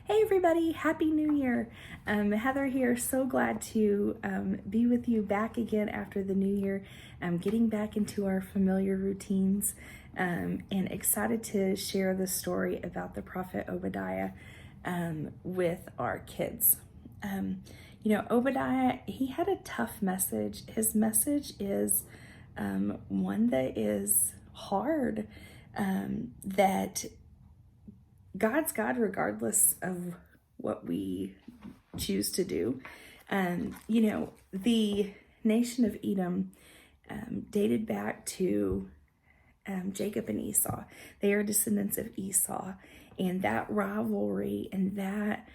Hey everybody, Happy New Year. Heather here, so glad to be with you back again after the new year, getting back into our familiar routines, and excited to share the story about the prophet Obadiah with our kids. Obadiah, he had a tough message. His message is one that is hard, that God's God regardless of what we choose to do. The nation of Edom dated back to Jacob and Esau. They are descendants of Esau, and that rivalry and that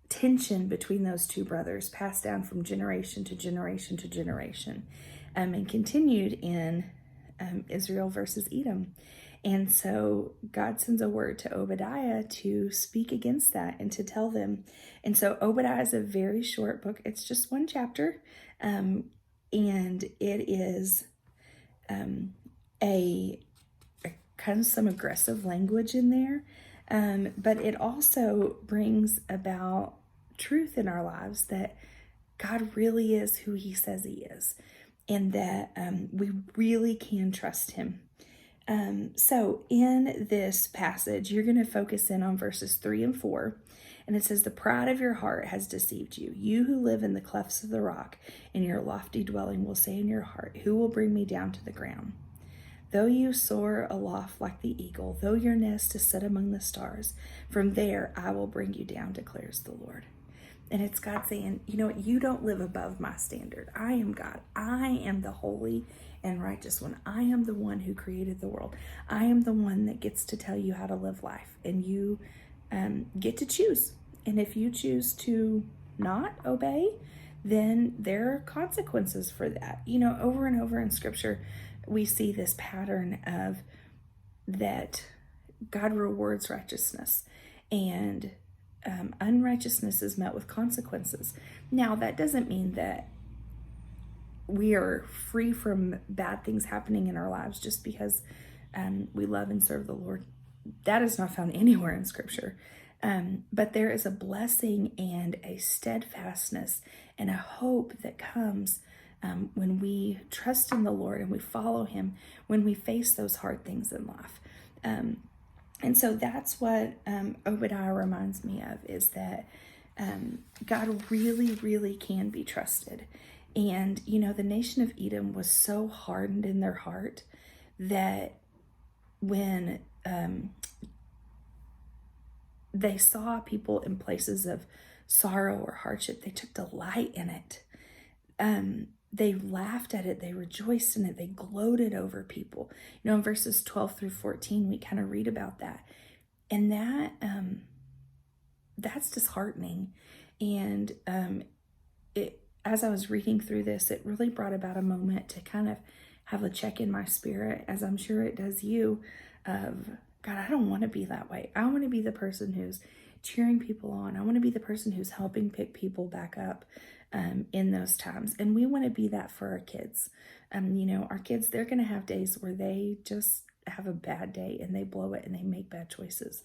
tension between those two brothers passed down from generation to generation to generation, and continued in Israel versus Edom. And so God sends a word to Obadiah to speak against that and to tell them. And so Obadiah is a very short book. It's just one chapter. And it is a kind of some aggressive language in there. But it also brings about truth in our lives that God really is who he says he is, and that we really can trust him. So in this passage, you're going to focus in on verses 3 and 4. And it says, "The pride of your heart has deceived you. You who live in the clefts of the rock, in your lofty dwelling will say in your heart, who will bring me down to the ground? Though you soar aloft like the eagle, though your nest is set among the stars, from there I will bring you down, declares the Lord." And it's God saying, you don't live above my standard. I am God. I am the holy and righteous one. I am the one who created the world. I am the one that gets to tell you how to live life. And you get to choose. And if you choose to not obey, then there are consequences for that. Over and over in Scripture, we see this pattern of that God rewards righteousness, and unrighteousness is met with consequences. Now, that doesn't mean that we are free from bad things happening in our lives just because we love and serve the Lord. That is not found anywhere in Scripture. But there is a blessing and a steadfastness and a hope that comes when we trust in the Lord and we follow him, when we face those hard things in life. And so that's what Obadiah reminds me of, is that God really, really can be trusted. And, the nation of Edom was so hardened in their heart that when they saw people in places of sorrow or hardship, they took delight in it. They laughed at it, they rejoiced in it, they gloated over people. In verses 12 through 14, we kind of read about that. And that's disheartening. And as I was reading through this, it really brought about a moment to kind of have a check in my spirit, as I'm sure it does you, of, God, I don't want to be that way. I want to be the person who's cheering people on. I want to be the person who's helping pick people back up in those times. And we want to be that for our kids. Our kids, they're going to have days where they just have a bad day and they blow it and they make bad choices,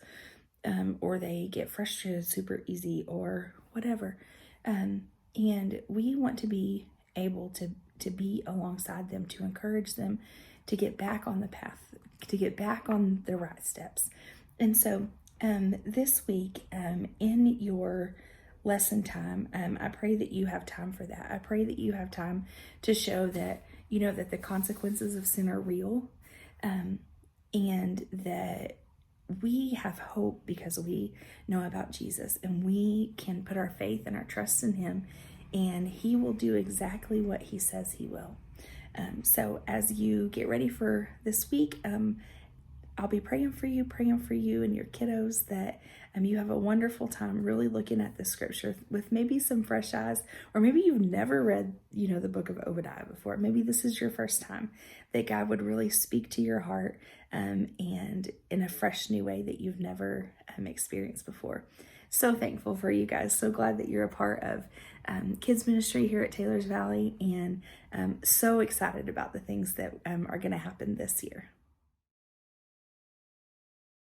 or they get frustrated super easy or whatever. And we want to be able to be alongside them, to encourage them to get back on the path, to get back on the right steps. And so this week, in your lesson time, I pray that you have time for that. I pray that you have time to show that, that the consequences of sin are real, and that we have hope because we know about Jesus, and we can put our faith and our trust in him, and he will do exactly what he says he will. So as you get ready for this week, I'll be praying for you and your kiddos, that you have a wonderful time really looking at the Scripture with maybe some fresh eyes, or maybe you've never read, the book of Obadiah before. Maybe this is your first time, that God would really speak to your heart and in a fresh new way that you've never experienced before. So thankful for you guys. So glad that you're a part of kids ministry here at Taylor's Valley, and so excited about the things that are going to happen this year.